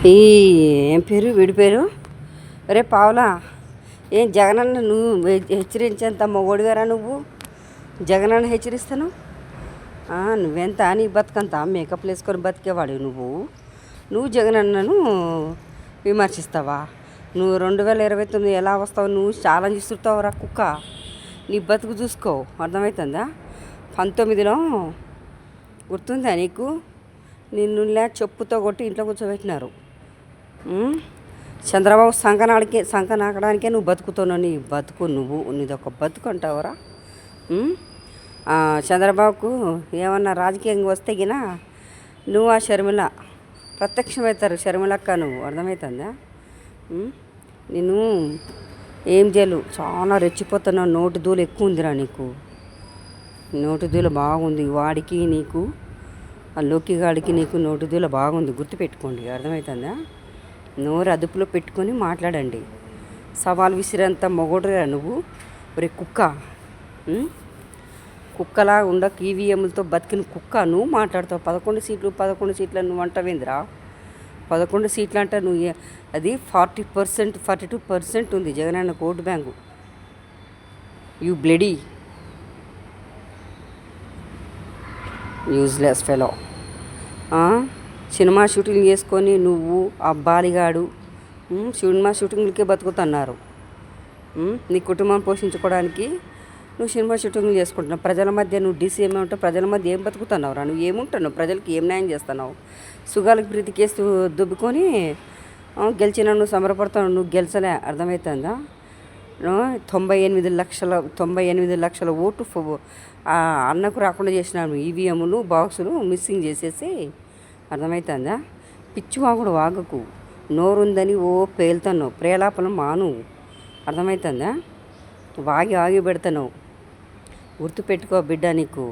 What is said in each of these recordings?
ఈ ఏం పేరు వీడి పేరు? రే పావులా, ఏం జగనన్న నువ్వు హెచ్చరించేంత మొగోడిగారా నువ్వు? జగనన్న హెచ్చరిస్తాను. నువ్వెంత నీ బతుకంతా మేకప్లు వేసుకొని బతికేవాడు నువ్వు జగనన్నను విమర్శిస్తావా? నువ్వు 2029 ఎలా వస్తావు? నువ్వు ఛాలెంజ్ ఇస్తుంటావురా కుక్క. నీ బతుకు చూసుకో, అర్థమవుతుందా? 19లో గుర్తుందా నీకు? నిన్ను చెప్పుతో కొట్టి ఇంట్లో కూర్చోబెట్టినారు. చంద్రబాబు సంఖ నాకడానికే నువ్వు బతుకుతున్నావు. నీ బతుకు నీదొక బతుకు అంటావురా? చంద్రబాబుకు ఏమన్నా రాజకీయంగా వస్తే గిన నువ్వు ఆ షర్మిల ప్రత్యక్షమవుతారు. షర్మిలక్క నువ్వు, అర్థమవుతుందా? నేను ఏం చేయలు, చాలా రెచ్చిపోతున్నావు. నోటి దూలు ఎక్కువ ఉందిరా నీకు. నోటి దూల బాగుంది వాడికి నీకు, ఆ లోకిగాడికి నీకు నోటి దూల బాగుంది. గుర్తుపెట్టుకోండి, అర్థమవుతుందా? నోరు అదుపులో పెట్టుకొని మాట్లాడండి. సవాల్ విసిరేంత మొగోడురా నువ్వు. ఒరే కుక్క, కుక్కలా ఉండక ఈవీఎంలతో బతికిన కుక్క నువ్వు మాట్లాడతావు. 11 సీట్లు నువ్వు అంటావేంద్రా? 11 సీట్లు అంటే నువ్వు అది 40%, 42% ఉంది Jagananna vote bank. You bloody useless fellow. Cinema shooting చేసుకొని నువ్వు ఆ బాలిగాడు సినిమా షూటింగ్లకే బతుకుతున్నారు. నీ కుటుంబం పోషించుకోవడానికి నువ్వు సినిమా షూటింగ్లు చేసుకుంటున్నావు. ప్రజల మధ్య నువ్వు డీసీఎం ఉంటావు. ప్రజల మధ్య ఏం బతుకుతున్నావురా? నువ్వు ఏముంటున్నావు? ప్రజలకి ఏం న్యాయం చేస్తున్నావు? సుగాలకు ప్రీతి కేసు దుబ్బుకొని గెలిచిన నువ్వు సంబరపడతావు. నువ్వు గెలిచలే, అర్థమవుతుందా? 98 లక్షల ఓటు అన్నకు రాకుండా చేసినాను. ఈవీఎంలు బాక్సులు మిస్సింగ్ చేసేసి, అర్థమవుతుందా? పిచ్చివాగుడు వాగకు. నోరుందని పేలుతున్నావు. ప్రేలాపనం మాను, అర్థమవుతుందా? వాగి పెడతావు. గుర్తుపెట్టుకో బిడ్డ. నీకు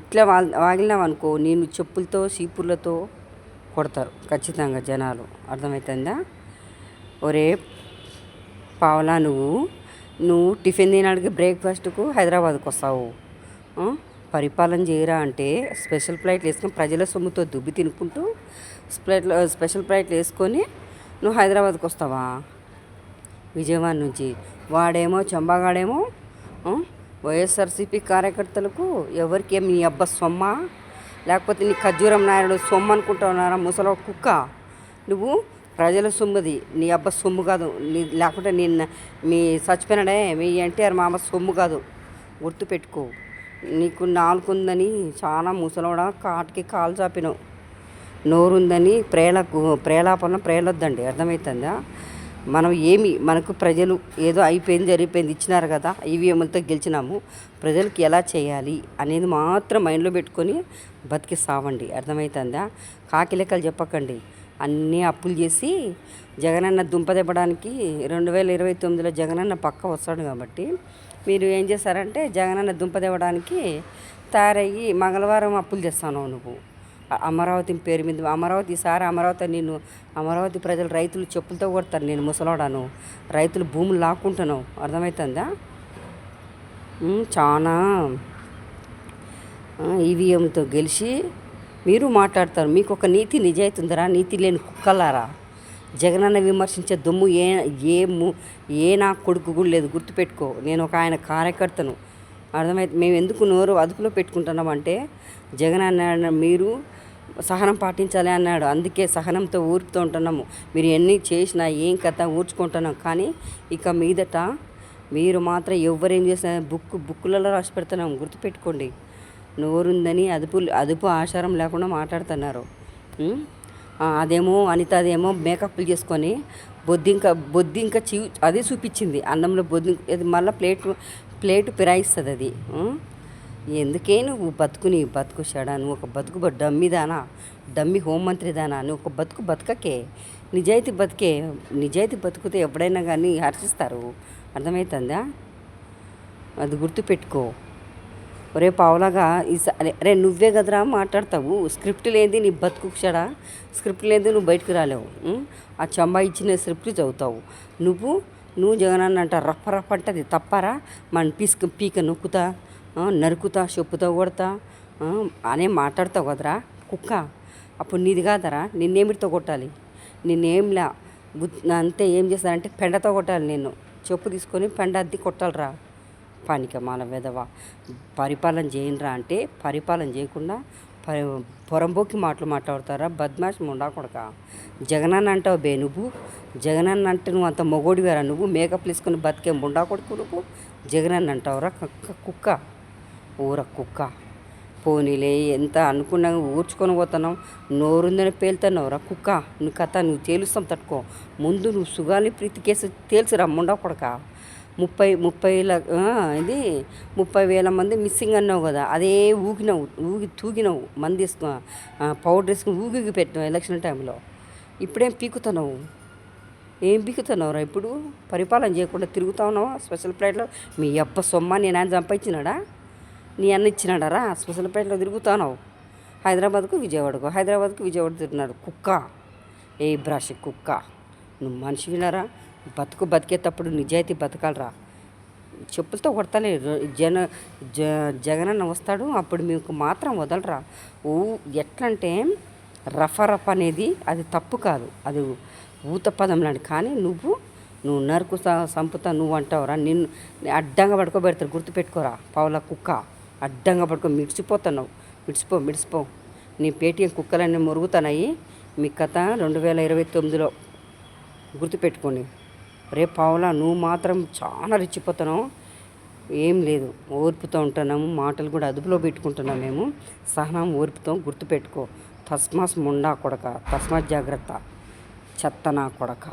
ఇట్లా వాగినావనుకో నేను చెప్పులతో చీపుర్లతో కొడతారు ఖచ్చితంగా జనాలు, అర్థమవుతుందా? ఒరే పావలా, నువ్వు టిఫిన్ తినడానికి బ్రేక్ఫాస్ట్కు హైదరాబాద్కు వస్తావు. పరిపాలన చేయరా అంటే స్పెషల్ ఫ్లైట్లు వేసుకొని ప్రజల సొమ్ముతో దుబ్బి తినుకుంటూ స్పెషల్ ఫ్లైట్లు వేసుకొని నువ్వు హైదరాబాద్కి వస్తావా? విజయవాడ నుంచి. వాడేమో చంబాగాడేమో వైఎస్ఆర్సీపీ కార్యకర్తలకు ఎవరికేం నీ అబ్బ సొమ్మ, లేకపోతే నీ ఖర్జూరం నాయుడు సొమ్ము అనుకుంటున్నారా? ముసలో కుక్క నువ్వు. ప్రజల సొమ్ముది, నీ అబ్బ సొమ్ము కాదు. లేకుంటే మీ చచ్చిపోయినాడే మీ ఎన్టీఆర్ మామ సొమ్ము కాదు. గుర్తుపెట్టుకో. నీకు నాలుగుందని చాలా ముసలోడా కాటికి కాలు చాపినావు. నోరుందని ప్రేలాపన ప్రేలొద్దండి, అర్థమవుతుందా? మనకు ప్రజలు ఏదో అయిపోయింది జరిగిపోయింది ఇచ్చినారు కదా, ఈవీఎంలతో గెలిచినాము. ప్రజలకి ఎలా చేయాలి అనేది మాత్రం మైండ్లో పెట్టుకొని బతికి సావండి, అర్థమవుతుందా? కాకి లెక్కలు చెప్పకండి. అన్నీ అప్పులు చేసి జగనన్న దుంపదెబ్బడానికి 2029లో జగనన్న పక్క వస్తాడు కాబట్టి మీరు ఏం చేస్తారంటే జగనన్న దుంపదెవ్వడానికి తయారయ్యి మంగళవారం అప్పులు చేస్తాను నువ్వు. అమరావతి పేరు మీద ఈసారి అమరావతి ప్రజలు రైతులు చెప్పులతో కొడతారు. నేను ముసలాడాను, రైతులు భూములు లాక్కుంటున్నావు, అర్థమవుతుందా? చాలా ఈవీఎంతో గెలిచి మీరు మాట్లాడతారు. మీకు ఒక నీతి నిజాయితీ ఉందరా? నీతి లేని కుక్కలారా. జగనన్న విమర్శించే దమ్ము ఏ నా కొడుకు కూడా లేదు. గుర్తుపెట్టుకో. నేను ఒక ఆయన కార్యకర్తను, అర్థమైతే. మేము ఎందుకు నోరు అదుపులో పెట్టుకుంటున్నామంటే జగనన్న మీరు సహనం పాటించాలి అన్నాడు. అందుకే సహనంతో ఊరుపుతూ ఉంటున్నాము. మీరు ఎన్ని చేసినా ఏం కథ ఊర్చుకుంటున్నాం. కానీ ఇక మీదట మీరు మాత్రం ఎవరేం చేసినా బుక్కులలో రాసి పెడుతున్నాం. గుర్తుపెట్టుకోండి. నోరుందని అదుపు ఆచారం లేకుండా మాట్లాడుతున్నారు. అదేమో అనితదేమో మేకప్లు చేసుకొని బొద్దింక అదే చూపించింది అన్నంలో బొద్దింక. మళ్ళీ ప్లేటు పిరాయిస్తుంది అది. ఎందుకే నువ్వు బతుకు షడా. నువ్వు ఒక బతుకు డమ్మి హోంమంత్రి దానా. నువ్వు ఒక బతుకకే. నిజాయితీ బతుకుతే ఎప్పుడైనా కానీ హర్షిస్తారు, అర్థమవుతుందా? అది గుర్తుపెట్టుకో. ఒరే పావులాగా రే నువ్వే కదరా మాట్లాడతావు. స్క్రిప్ట్ లేనిది నీ బతుకు షడా. స్క్రిప్ట్ లేనిది నువ్వు బయటకు రాలేవు. ఆ చంబా ఇచ్చిన స్క్రిప్ట్ చదువుతావు. నువ్వు జగనన్న అంట రప్ప అంటే అది తప్పారా? మన పీక నొక్కుతా, నరుకుతా, చెప్పుతా, కొడతా అనే మాట్లాడతావు కదరా కుక్క. అప్పుడు నీది కాదరా, నిన్నేమిటితో కొట్టాలి? నేనేంలా అంతే. ఏం చేస్తానంటే పెండతో కొట్టాలి. నేను చెప్పు తీసుకొని పెండ అద్ది కొట్టాలిరా. పనికిమాల వెధవ. పరిపాలన చేయనురా అంటే పరిపాలన చేయకుండా పొరంబోకి మాటలు మాట్లాడతారా? బద్మాష్ ముండా కొడక. జగనన్న అంటావు బే నువ్వు. జగనన్న అంటే నువ్వు అంత మొగోడివేరా నువ్వు? మేకప్ వేసుకుని బతికే ముండా కొడుకు నువ్వు జగనన్న అంటావురా? కుక్క, ఊర కుక్క. పోనీలే, ఎంత అనుకున్నా ఊర్చుకొని పోతున్నావు. నోరుందని పేలుతున్నావురా కుక్క. నువ్వు కథ నువ్వు తేలుస్తాం తట్టుకో. ముందు నువ్వు సుగాలి ప్రీతి కేసు తేల్చురా ముండా కొడక. 30,000 మంది మిస్సింగ్ అన్నావు కదా, అదే తూగినావు మంది వేసుకో, పౌడర్ వేసుకుని ఊగి పెట్టినావు ఎలక్షన్ టైంలో. ఇప్పుడేం పీకుతున్నావు? ఏం పీకుతున్నావురా ఇప్పుడు? పరిపాలన చేయకుండా తిరుగుతా ఉన్నావా స్పెషల్ ఫ్లైట్లో? మీ అబ్బ సొమ్మ నేను ఆయన సంపాదించినాడా? నీ అన్న ఇచ్చినాడారా? స్పెషల్ ఫ్లైట్లో తిరుగుతున్నావు హైదరాబాద్కు విజయవాడ తిరుగుతున్నాడు కుక్క. ఏ బ్రష్ కుక్క. నువ్వు మనిషి వినరా? బతికేటప్పుడు నిజాయితీ బతకాలరా. చెప్పులతో కొడతలే. జగనన్న వస్తాడు అప్పుడు మీకు మాత్రం వదలరా. ఎట్లంటే రఫ అనేది అది తప్పు కాదు, అది ఊత పదం లాంటి. కానీ నువ్వు నరుకు సంపుతా నువ్వు అంటావురా. నిన్ను అడ్డంగా పడుకోబెడతారు, గుర్తుపెట్టుకోరా. పావుల కుక్క అడ్డంగా పడుకో. మిడిచిపోతున్నావు. మిడిచిపో. నీ పేటీఎం కుక్కలన్నీ మురుగుతున్నాయి. మీ కథ 2029లో గుర్తుపెట్టుకోండి. రేపు పావులా నువ్వు మాత్రం చాలా రెచ్చిపోతున్నావు. ఏం లేదు, ఓర్పుతో ఉంటున్నాము. మాటలు కూడా అదుపులో పెట్టుకుంటున్నాం మేము. సహనం ఓర్పుతో గుర్తుపెట్టుకో. తస్మాస్ ముండా కొడక, తస్మాత్ జాగ్రత్త చెత్తనా కొడక.